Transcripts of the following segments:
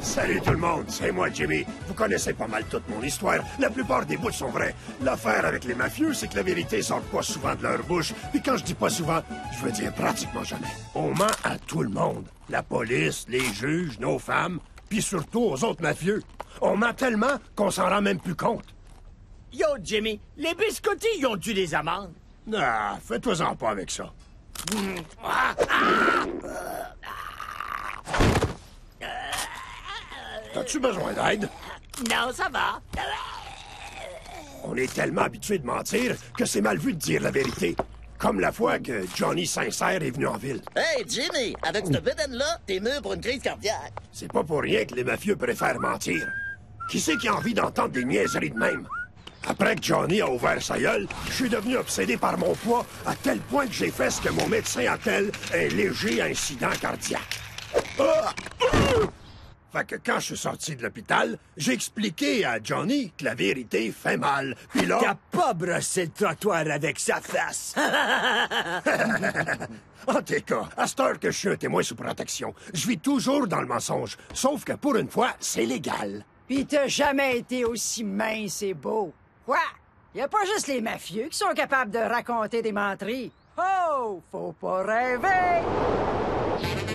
Salut tout le monde, c'est moi Jimmy. Vous connaissez pas mal toute mon histoire. La plupart des bouts sont vrais. L'affaire avec les mafieux, c'est que la vérité sort pas souvent de leur bouche. Puis quand je dis pas souvent, je veux dire pratiquement jamais. On ment à tout le monde. La police, les juges, nos femmes, puis surtout aux autres mafieux. On ment tellement qu'on s'en rend même plus compte. Yo, Jimmy, les biscottis, ils ont dû des amendes. Ah, fais-toi-en pas avec ça. As-tu besoin d'aide? Non, ça va. On est tellement habitué de mentir que c'est mal vu de dire la vérité. Comme la fois que Johnny Sincère est venu en ville. Hey, Jimmy, avec cette bédaine-là, t'es mûr pour une crise cardiaque. C'est pas pour rien que les mafieux préfèrent mentir. Qui c'est qui a envie d'entendre des niaiseries de même? Après que Johnny a ouvert sa gueule, je suis devenu obsédé par mon poids à tel point que j'ai fait ce que mon médecin appelle un léger incident cardiaque. Fait que quand je suis sorti de l'hôpital, j'ai expliqué à Johnny que la vérité fait mal. Puis là... T'as pas brossé le trottoir avec sa face. En tout cas, à cette heure que je suis un témoin sous protection, je vis toujours dans le mensonge. Sauf que pour une fois, c'est légal. Pis t'as jamais été aussi mince et beau. Quoi? Y a pas juste les mafieux qui sont capables de raconter des menteries. Oh! Faut pas rêver!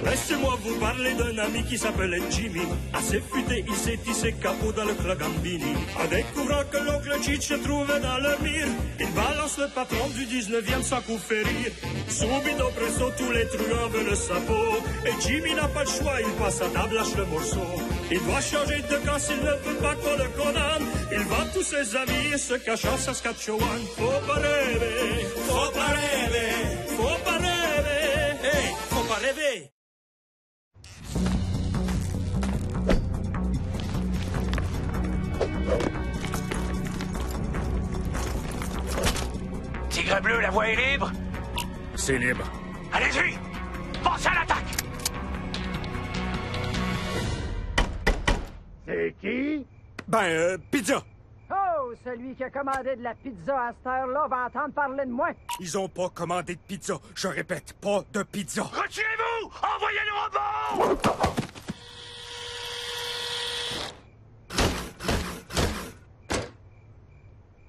Laissez-moi vous parler d'un ami qui s'appelait Jimmy. Assez futé, il s'est tissé capot dans le club Gambini. En découvrant que l'oncle Cheech se trouvait dans le mire, il balance le patron du 19e sans coup férir. Subito presso, tous les truands veulent sa peau. Et Jimmy n'a pas le choix, il passe à table, lâche le morceau. Il doit changer de camp s'il ne veut pas qu'on le condamne. Il vend tous ses amis et se cache en Saskatchewan. Faut pas rêver, faut pas rêver, faut pas rêver. Hey, faut pas rêver. Tigre bleu, la voie est libre? C'est libre. Allez-y! Pensez à l'attaque! C'est qui? Pizza. Oh! Celui qui a commandé de la pizza à cette heure-là va entendre parler de moi. Ils ont pas commandé de pizza. Je répète, pas de pizza. Retirez-vous! Envoyez le robot!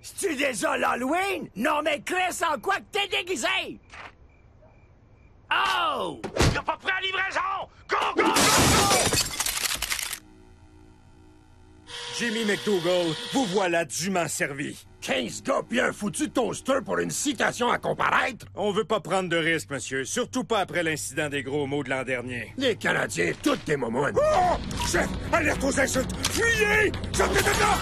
C'est-tu déjà l'Halloween? Non, mais Chris, en quoi que t'es déguisé? Oh! Il a pas prêt à livraison! Go, go, go, go! Jimmy McDougall, vous voilà dûment servi. 15 gars pis un foutu toaster pour une citation à comparaître? On veut pas prendre de risques, monsieur. Surtout pas après l'incident des gros mots de l'an dernier. Les Canadiens, toutes des momounes. Oh! Chef, alerte aux insultes! Fuyez! Sortez de là!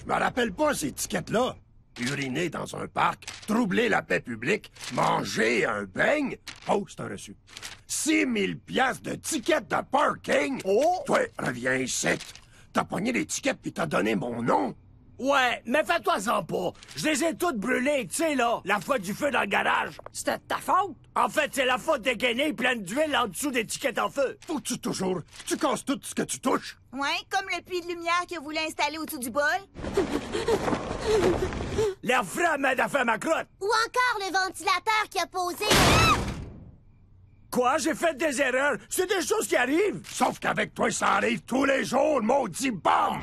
Je me rappelle pas ces étiquettes-là. Uriner dans un parc, troubler la paix publique, manger un beigne. Oh, c'est un reçu. 6 000 piastres de tickets de parking. Oh! Toi, reviens ici. T'as pogné l'étiquette puis t'as donné mon nom. Ouais, mais fais-toi-en pas. Je les ai toutes brûlées, tu sais, là. La fois du feu dans le garage. C'était de ta faute? En fait, c'est la faute des gainés pleine d'huile en dessous d'étiquettes en feu. Faut que tu casses tout ce que tu touches. Ouais, comme le puits de lumière que vous voulez installer au-dessus du bol. L'air frais m'aide à faire ma crotte. Ou encore le ventilateur qui a posé... Quoi? J'ai fait des erreurs. C'est des choses qui arrivent. Sauf qu'avec toi, ça arrive tous les jours, maudit bombe!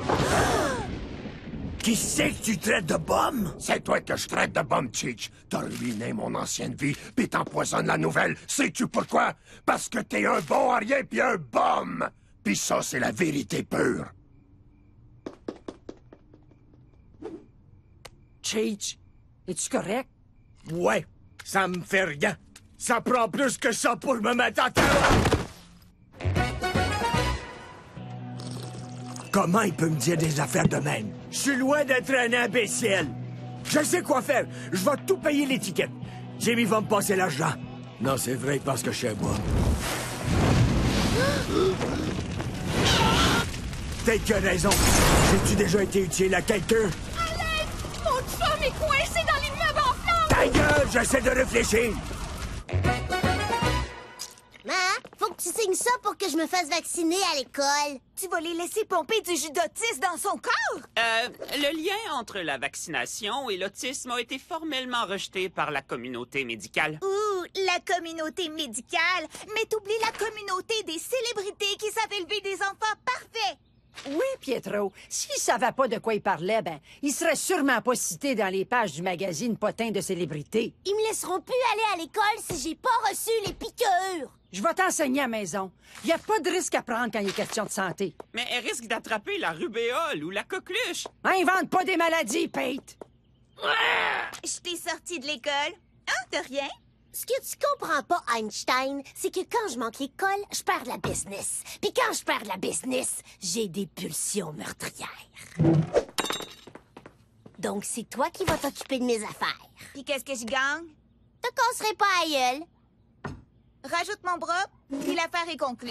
Qui c'est que tu traites de bombe? C'est toi que je traite de bombe, Cheech. T'as ruiné mon ancienne vie, pis t'empoisonnes la nouvelle. Sais-tu pourquoi? Parce que t'es un bon à rien pis un bombe! Pis ça, c'est la vérité pure. Cheech, es-tu correct? Ouais, ça me fait rien. Ça prend plus que ça pour me mettre à terre. Comment il peut me dire des affaires de même? Je suis loin d'être un imbécile. Je sais quoi faire. Je vais tout payer l'étiquette. Jimmy va me passer l'argent. Non, c'est vrai parce que je sais moi. T'as que raison. J'ai-tu déjà été utile à quelqu'un? À l'aide! Mon chum est coincé dans l'immeuble en flammes! Ta gueule, j'essaie de réfléchir. Maman, faut faut que tu signes ça pour que je me fasse vacciner à l'école. Tu vas les laisser pomper du jus d'autisme dans son corps? Le lien entre la vaccination et l'autisme a été formellement rejeté par la communauté médicale. Ouh, la communauté médicale! Mais t'oublies la communauté des célébrités qui savent élever des enfants parfaits! Oui, Pietro. S'il savait pas de quoi il parlait, ben, il serait sûrement pas cité dans les pages du magazine Potin de célébrités. Ils me laisseront plus aller à l'école si j'ai pas reçu les piqûres. Je vais t'enseigner à la maison. Il y a pas de risque à prendre quand il est question de santé. Mais elle risque d'attraper la rubéole ou la coqueluche. Invente pas des maladies, Pete! Je t'ai sorti de l'école. Hein, de rien? Ce que tu comprends pas, Einstein, c'est que quand je manque l'école, je perds la business. Puis quand je perds la business, j'ai des pulsions meurtrières. Donc c'est toi qui vas t'occuper de mes affaires. Puis qu'est-ce que je gagne? Te casserai pas à gueule. Rajoute mon bras, puis l'affaire est conclue.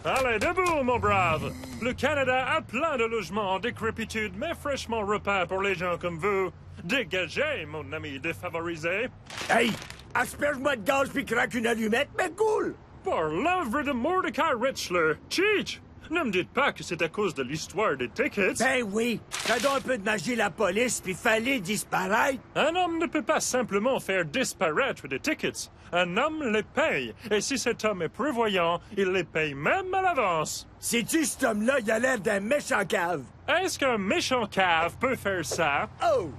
Allez, debout, mon brave! Le Canada a plein de logements en décrépitude, mais fraîchement repas pour les gens comme vous. Dégagez, mon ami défavorisé! Hey! Asperge-moi de gaz puis craque une allumette, mais cool! Pour l'œuvre de Mordecai Richler, Cheech! Ne me dites pas que c'est à cause de l'histoire des tickets. Ben oui! Ça donne un peu de magie la police, puis fallait disparaître. Un homme ne peut pas simplement faire disparaître des tickets. Un homme les paye. Et si cet homme est prévoyant, il les paye même à l'avance. Sais-tu, cet homme-là, il a l'air d'un méchant cave. Est-ce qu'un méchant cave peut faire ça? Oh!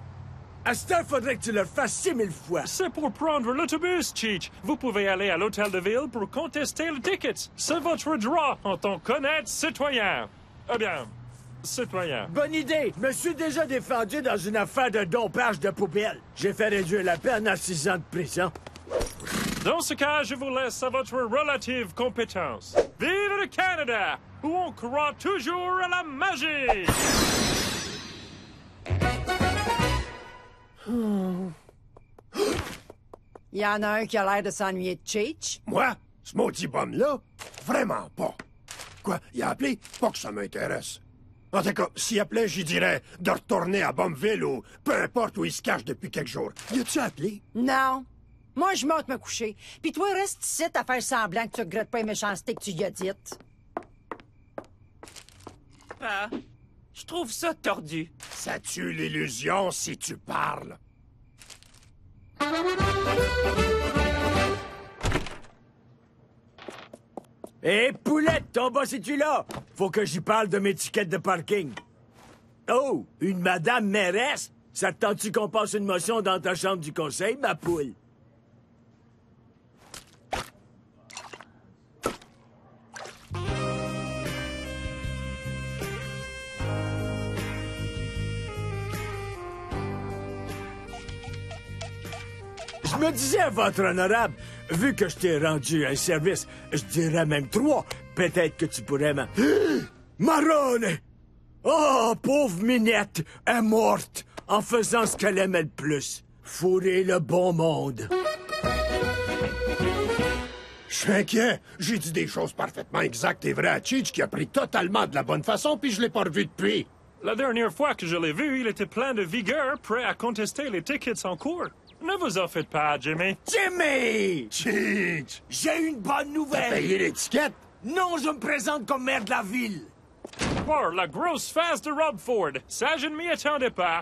À ce temps, faudrait que tu le fasses 6000 fois. C'est pour prendre l'autobus, Cheech. Vous pouvez aller à l'hôtel de ville pour contester le ticket. C'est votre droit en tant qu'honnête citoyen. Eh bien, citoyen. Bonne idée. Je me suis déjà défendu dans une affaire de dompage de poubelle. J'ai fait réduire la peine à 6 ans de prison. Dans ce cas, je vous laisse à votre relative compétence. Vive le Canada, où on croit toujours à la magie! Il y en a un qui a l'air de s'ennuyer de Cheech. Moi? Ce maudit bum-là? Vraiment pas. Quoi? Il a appelé? Pas que ça m'intéresse. En tout cas, s'il appelait, j'y dirais de retourner à Bombville ou peu importe où il se cache depuis quelques jours. Y a-tu appelé? Non. Moi, je monte me coucher. Puis toi, reste ici à faire semblant que tu regrettes pas les méchancetés que tu y as dites. Ah, je trouve ça tordu. Ça tue l'illusion si tu parles. Hé, Poulette, ton boss es-tu là? Faut que j'y parle de mes tickets de parking. Oh, une madame mairesse? Ça te tente-tu qu'on passe une motion dans ta chambre du conseil, ma poule? Je me disais, votre honorable, vu que je t'ai rendu un service, je dirais même 3, peut-être que tu pourrais Marone! Oh, pauvre Minette, est morte en faisant ce qu'elle aimait le plus. Fourrer le bon monde. Je suis inquiet. J'ai dit des choses parfaitement exactes et vraies à Cheech qui a pris totalement de la bonne façon, puis je l'ai pas revu depuis. La dernière fois que je l'ai vu, il était plein de vigueur, prêt à contester les tickets en cours. Ne vous en faites pas, Jimmy. Jimmy! Cheech! J'ai une bonne nouvelle! T'as payé l'étiquette? Non, je me présente comme maire de la ville. Pour la grosse face de Rob Ford. Ça, je ne m'y attendais pas.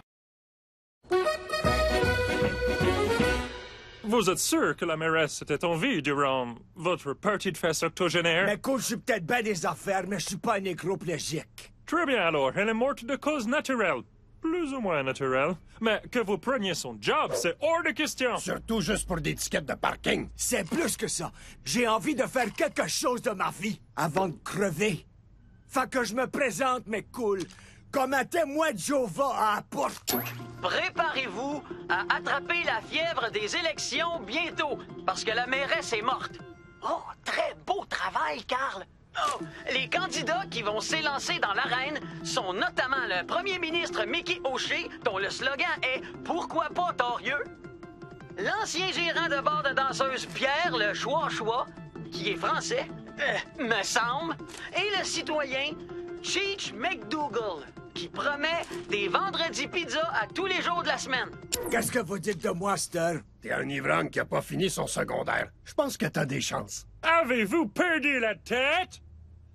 Vous êtes sûr que la mairesse était en vie durant votre partie de fête octogénaire? Mais cool, je suis peut-être bien des affaires, mais je suis pas un nécroplégique. Très bien alors, elle est morte de cause naturelle. Plus ou moins naturelle. Mais que vous preniez son job, c'est hors de question. Surtout juste pour des tickets de parking. C'est plus que ça. J'ai envie de faire quelque chose de ma vie avant de crever. Fait que je me présente, mais cool, comme un témoin de Jéhovah à la porte. Préparez-vous à attraper la fièvre des élections bientôt, parce que la mairesse est morte. Oh, très beau travail, Carl. Oh, les candidats qui vont s'élancer dans l'arène sont notamment le premier ministre Mickey O'Shea, dont le slogan est « Pourquoi pas torieux », l'ancien gérant de bar de danseuse Pierre le Choua-Choua, qui est français, me semble, et le citoyen Cheech McDougall, qui promet des vendredis pizza à tous les jours de la semaine. Qu'est-ce que vous dites de moi, Stir? T'es un ivrogne qui a pas fini son secondaire. Je pense que t'as des chances. Avez-vous perdu la tête?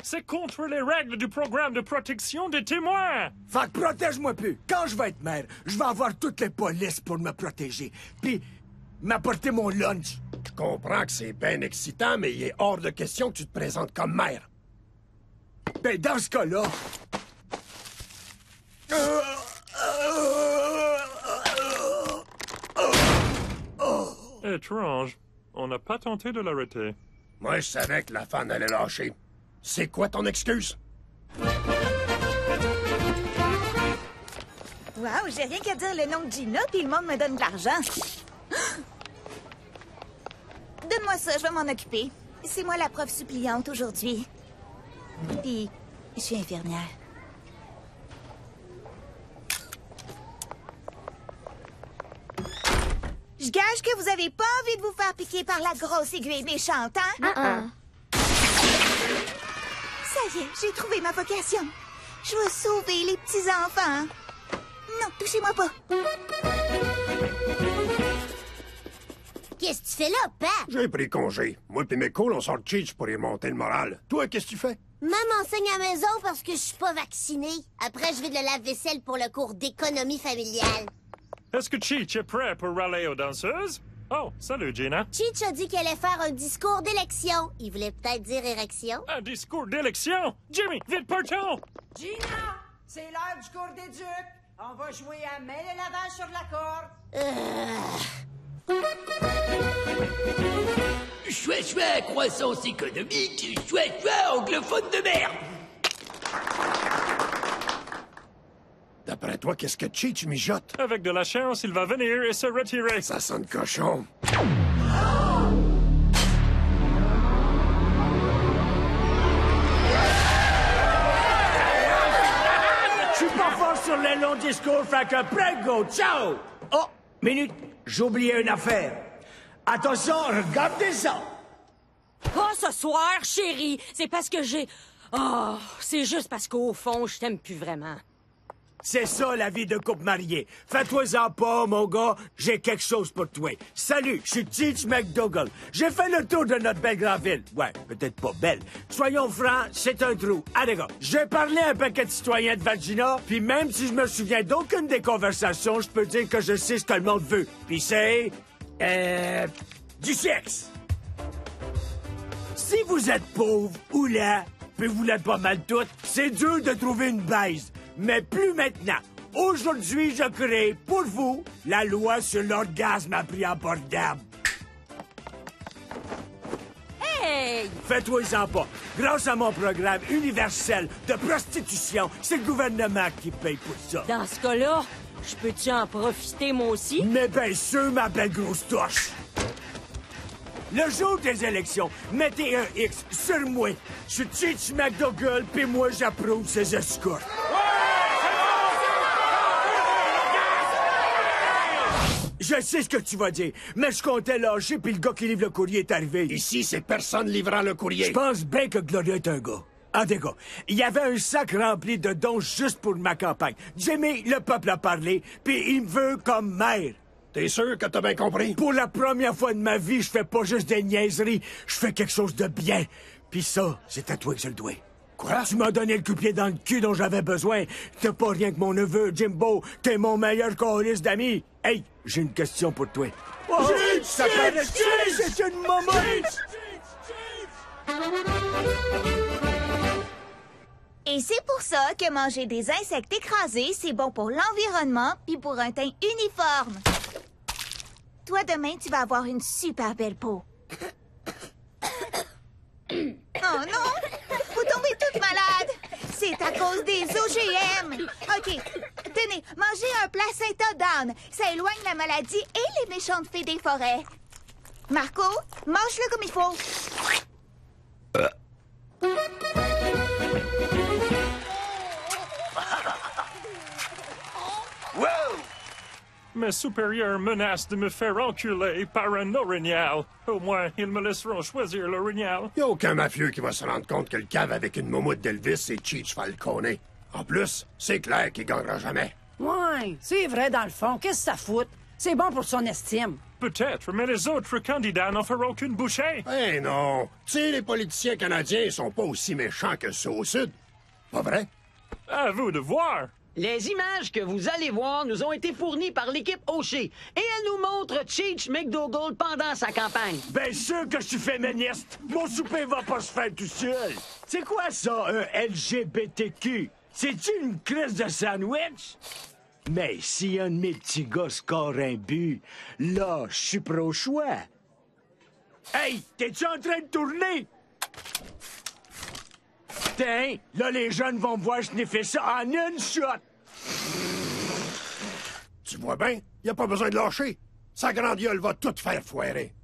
C'est contre les règles du programme de protection des témoins. Fait que protège-moi plus. Quand je vais être maire, je vais avoir toutes les polices pour me protéger. Puis, m'apporter mon lunch. Je comprends que c'est bien excitant, mais il est hors de question que tu te présentes comme maire. Ben, dans ce cas-là... Étrange. On n'a pas tenté de l'arrêter. Moi, je savais que la fan allait lâcher. C'est quoi ton excuse? Wow, j'ai rien qu'à dire le nom de Gina, puis le monde me donne de l'argent. Donne-moi ça, je vais m'en occuper. C'est moi la prof suppliante aujourd'hui. Puis, je suis infirmière. Je gage que vous avez pas envie de vous faire piquer par la grosse aiguille méchante, hein? Ça y est, j'ai trouvé ma vocation. Je veux sauver les petits-enfants. Non, touchez-moi pas. Qu'est-ce que tu fais là, Pat? J'ai pris congé. Moi pis mes cools, on sort de Cheech pour y monter le moral. Toi, qu'est-ce que tu fais? Maman m'enseigne à la maison parce que je suis pas vaccinée. Après, je vais de la lave-vaisselle pour le cours d'économie familiale. Est-ce que Cheech est prêt pour râler aux danseuses? Oh, salut, Gina. Cheech a dit qu'elle allait faire un discours d'élection. Il voulait peut-être dire érection. Un discours d'élection? Jimmy, vite, partons! Gina, c'est l'heure du cours des ducs. On va jouer à mêler la vache sur la corde. Chouette, croissance économique, chouette, anglophone de merde. D'après toi, qu'est-ce que Cheech mijote? Avec de la chance, il va venir et se retirer. Ça sonne cochon. Je suis pas fort sur les longs discours, fait que prego, ciao! Oh, minute, j'ai oublié une affaire. Attention, regardez ça! Pas ce soir, chérie. C'est parce que j'ai... Oh, c'est juste parce qu'au fond, je t'aime plus vraiment. C'est ça, la vie de couple marié. Fais-toi-en pas, mon gars. J'ai quelque chose pour toi. Salut, je suis Cheech McDougall. J'ai fait le tour de notre belle grande ville. Ouais, peut-être pas belle. Soyons francs, c'est un trou. Allez, gars, j'ai parlé à un paquet de citoyens de Vagina, puis même si je me souviens d'aucune des conversations, je peux dire que je sais ce que le monde veut. Puis c'est... du sexe. Si vous êtes pauvre ou là, puis vous l'êtes pas mal toutes, c'est dur de trouver une baise. Mais plus maintenant. Aujourd'hui, je crée pour vous la loi sur l'orgasme à prix abordable. Hey! Fais-toi-en pas. Grâce à mon programme universel de prostitution, c'est le gouvernement qui paye pour ça. Dans ce cas-là, je peux-tu en profiter, moi aussi? Mais bien sûr, ma belle grosse torche. Le jour des élections, mettez un X sur moi. Je suis Cheech McDougall, puis moi, j'approuve ces escortes. Je sais ce que tu vas dire, mais je comptais lâcher, puis le gars qui livre le courrier est arrivé. Ici, c'est personne livrant le courrier. Je pense bien que Gloria est un gars. Ah, des gars, il y avait un sac rempli de dons juste pour ma campagne. Jimmy, le peuple a parlé, puis il me veut comme maire. T'es sûr que t'as bien compris? Pour la première fois de ma vie, je fais pas juste des niaiseries, je fais quelque chose de bien. Puis ça, c'est à toi que je le dois. Quoi? Tu m'as donné le coup-pied dans le cul dont j'avais besoin. T'es pas rien que mon neveu, Jimbo. T'es mon meilleur choriste d'amis. Hey, j'ai une question pour toi. Oh, ça paraît... C'est une maman! Et c'est pour ça que manger des insectes écrasés, c'est bon pour l'environnement puis pour un teint uniforme. Toi, demain, tu vas avoir une super belle peau. Oh non! Vous tombez toute malade! C'est à cause des OGM! OK, tenez, mangez un placenta d'âne. Ça éloigne la maladie et les méchantes fées des forêts. Marco, mange-le comme il faut. Wow! Mes supérieurs menacent de me faire enculer par un orignal. Au moins, ils me laisseront choisir l'orignal. Y a aucun mafieux qui va se rendre compte que le cave avec une moumoute d'Elvis, c'est Cheech Falcone. En plus, c'est clair qu'il gagnera jamais. Ouais, c'est vrai dans le fond. Qu'est-ce que ça fout? C'est bon pour son estime. Peut-être, mais les autres candidats n'en feront qu'une bouchée. Eh non! Tu sais, les politiciens canadiens sont pas aussi méchants que ceux au Sud. Pas vrai? À vous de voir. Les images que vous allez voir nous ont été fournies par l'équipe O'Shea et elles nous montrent Cheech McDougall pendant sa campagne. Bien sûr que je suis féministe. Mon souper va pas se faire tout seul. C'est quoi ça, un LGBTQ? C'est-tu une crise de sandwich? Mais si un de mes petits gars score un but, là, je suis pro-choix. Hey, t'es-tu en train de tourner? Tiens, là, les jeunes vont me voir sniffer ça en une shot. Tu vois bien, y a pas besoin de lâcher. Sa grande gueule va tout faire foirer.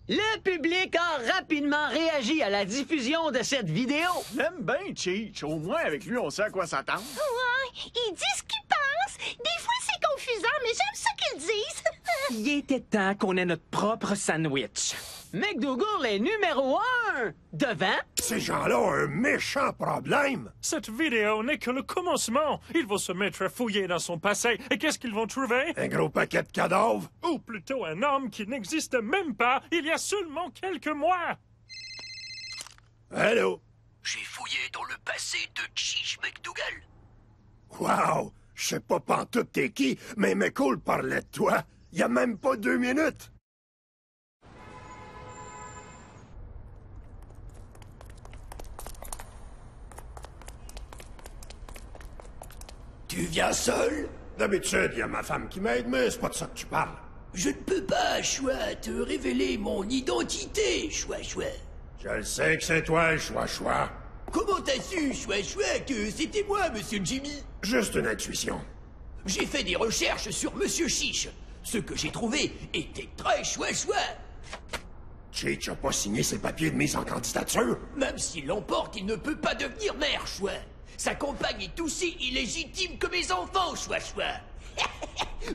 Le public a rapidement réagi à la diffusion de cette vidéo. J'aime bien Cheech. Au moins, avec lui, on sait à quoi s'attendre. Ouais, il dit ce qu'il pense. Des fois, c'est confusant, mais j'aime ça qu'ils disent. Il était temps qu'on ait notre propre sandwich. McDougall est numéro 1 devant. Ces gens-là ont un méchant problème. Cette vidéo n'est que le commencement. Ils vont se mettre à fouiller dans son passé. Et qu'est-ce qu'ils vont trouver? Un gros paquet de cadavres. Ou plutôt un homme qui n'existe même pas il y a seulement quelques mois. Allô? J'ai fouillé dans le passé de Cheech McDougall. Wow! Je sais pas pantoute t'es qui, mais McCall parlait de toi. Y a même pas 2 minutes. Tu viens seul? D'habitude, y a ma femme qui m'aide, mais c'est pas de ça que tu parles. Je ne peux pas, Choix, te révéler mon identité, Choix. Je le sais que c'est toi, Choix. Comment t'as su, Choix, que c'était moi, Monsieur Jimmy? Juste une intuition. J'ai fait des recherches sur Monsieur Chiche. Ce que j'ai trouvé était très Choix. Cheech a pas signé ses papiers de mise en candidature. Même s'il l'emporte, il ne peut pas devenir maire, Choix. Sa compagne est aussi illégitime que mes enfants, Choix.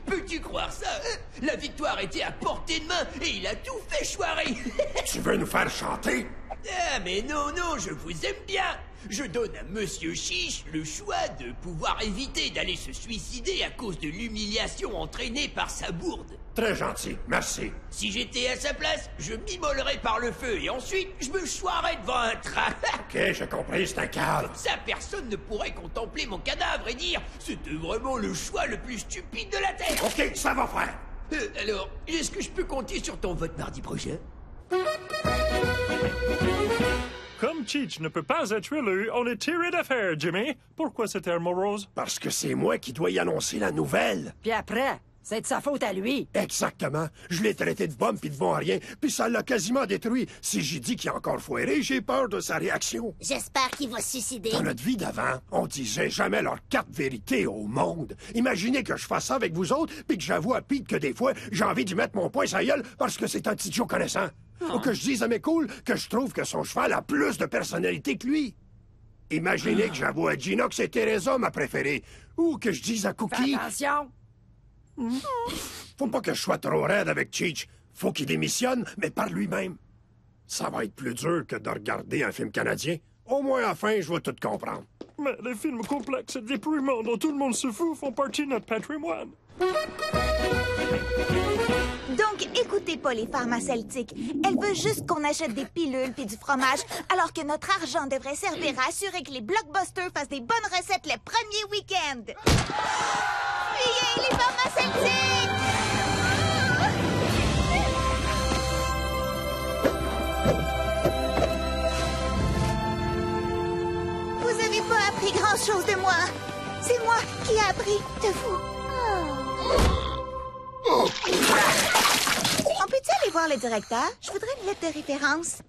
Peux-tu croire ça, hein? La victoire était à portée de main et il a tout fait choirer. Tu veux nous faire chanter? Ah, mais non, je vous aime bien. Je donne à Monsieur Chiche le choix de pouvoir éviter d'aller se suicider à cause de l'humiliation entraînée par sa bourde. Très gentil, merci. Si j'étais à sa place, je m'immolerais par le feu et ensuite je me choirais devant un train. Ok, j'ai compris, c'est un cadre. Ça, personne ne pourrait contempler mon cadavre et dire « C'était vraiment le choix le plus stupide de la Terre ». Ok, ça va faire. Alors, est-ce que je peux compter sur ton vote mardi prochain? Comme Cheech ne peut pas être élu, on est tiré d'affaire, Jimmy. Pourquoi cette arme rose? Parce que c'est moi qui dois y annoncer la nouvelle. Puis après, c'est de sa faute à lui. Exactement. Je l'ai traité de bombe pis de bon à rien, puis ça l'a quasiment détruit. Si j'ai dit qu'il a encore foiré, j'ai peur de sa réaction. J'espère qu'il va se suicider. Dans notre vie d'avant, on disait jamais leur carte vérité au monde. Imaginez que je fasse ça avec vous autres, puis que j'avoue à Pete que des fois, j'ai envie d'y mettre mon poing sur la gueule parce que c'est un petit Joe connaissant. Ou que je dise à McCall que je trouve que son cheval a plus de personnalité que lui. Imaginez que j'avoue à Gina que c'est Teresa ma préférée. Ou que je dise à Cookie... Fais attention! Faut pas que je sois trop raide avec Cheech. Faut qu'il démissionne, mais par lui-même. Ça va être plus dur que de regarder un film canadien. Au moins, à la fin, je vais tout comprendre. Mais les films complexes et déprimants dont tout le monde se fout font partie de notre patrimoine. Donc, écoutez pas les pharmaceutiques. Elle veut juste qu'on achète des pilules puis du fromage, alors que notre argent devrait servir à assurer que les blockbusters fassent des bonnes recettes les premiers week-ends. Fuyez, les pharmaceutiques! Vous avez pas appris grand-chose de moi. C'est moi qui ai appris de vous. On peut-tu aller voir le directeur? Je voudrais une lettre de référence.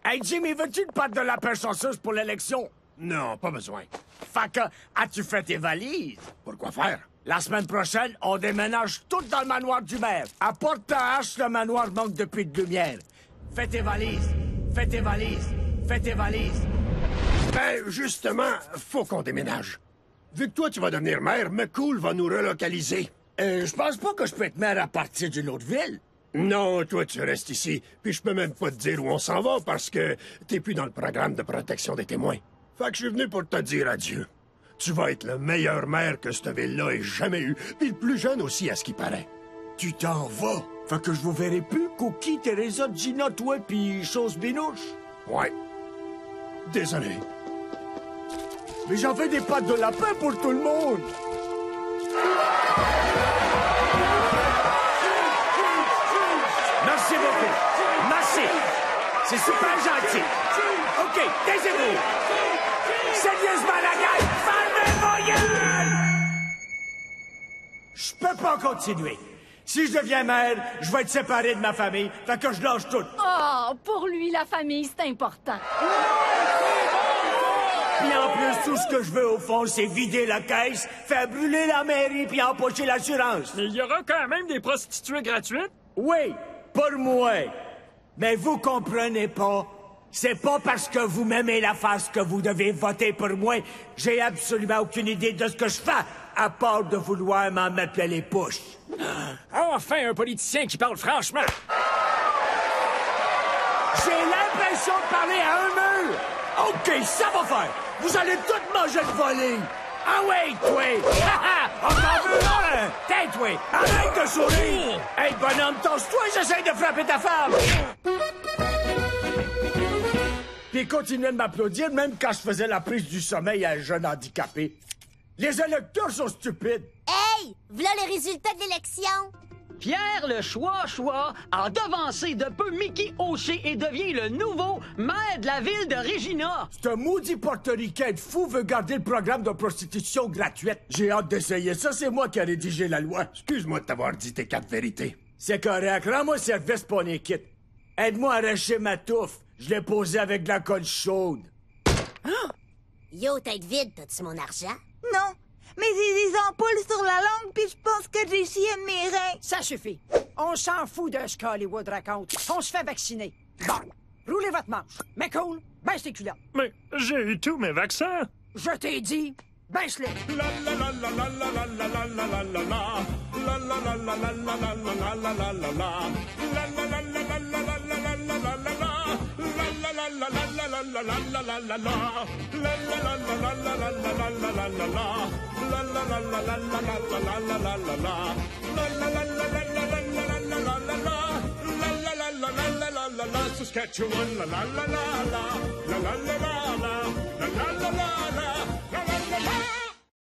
Hey, Jimmy, veux-tu une pâte de lapin chanceuse pour l'élection? Non, pas besoin. Fait que, as-tu fait tes valises? Pourquoi faire? La semaine prochaine, on déménage tout dans le manoir du maire. À Port-Tache, le manoir manque de puits de lumière. Fais tes valises. Fais tes valises. Fais tes valises. Ben, justement, faut qu'on déménage. Vu que toi, tu vas devenir maire, McCool va nous relocaliser. Je pense pas que je peux être maire à partir d'une autre ville. Non, toi, tu restes ici. Puis je peux même pas te dire où on s'en va parce que t'es plus dans le programme de protection des témoins. Fait que je suis venu pour te dire adieu. Tu vas être le meilleur maire que cette ville-là ait jamais eu, puis le plus jeune aussi, à ce qui paraît. Tu t'en vas? Fait que je vous verrai plus, Cookie, Teresa, Gina, toi, pis Chose Binouche? Ouais. Désolé. Mais j'en fais des pâtes de lapin pour tout le monde! Merci beaucoup. Merci. C'est super gentil. OK, taisez-vous. Sérieusement, la gang, fermez vos gueules! Je peux pas continuer. Si je deviens maire, je vais être séparé de ma famille, fait que je lâche tout. Oh, pour lui, la famille, c'est important. Puis en plus, tout ce que je veux, au fond, c'est vider la caisse, faire brûler la mairie, puis empocher l'assurance. Mais il y aura quand même des prostituées gratuites? Oui, pour moi. Mais vous comprenez pas. C'est pas parce que vous m'aimez la face que vous devez voter pour moi. J'ai absolument aucune idée de ce que je fais, à part de vouloir m'en mettre plein les poches. Enfin, un politicien qui parle franchement. J'ai l'impression de parler à un mur. OK, ça va faire. Vous allez tout manger de volée. Ah ouais, toi! On t'en veut un! T'es, toi! Arrête de sourire! Hey, bonhomme, tosse-toi, j'essaie de frapper ta femme! Puis continuez de m'applaudir même quand je faisais la prise du sommeil à un jeune handicapé. Les électeurs sont stupides! Hey! V'là les résultats de l'élection! Pierre le Choix a devancé de peu Mickey O'Shea et devient le nouveau maire de la ville de Regina. Ce maudit portoricain de fou veut garder le programme de prostitution gratuite. J'ai hâte d'essayer ça, c'est moi qui ai rédigé la loi. Excuse-moi de t'avoir dit tes 4 vérités. C'est correct, rends-moi service pour les quitte. Aide-moi à arracher ma touffe. Je l'ai posée avec de la colle chaude. Yo, tête vide, t'as-tu mon argent? Non, mais j'ai des ampoules sur la langue, puis je pense que j'ai chié de mes reins. Ça suffit. On s'en fout de ce qu'Hollywood raconte. On se fait vacciner. Bon, roulez votre manche. Mais cool, baisse tes culottes. Mais j'ai eu tous mes vaccins. Je t'ai dit, baisse-les. Saskatchewan, la la la la la la la la la la la la la la.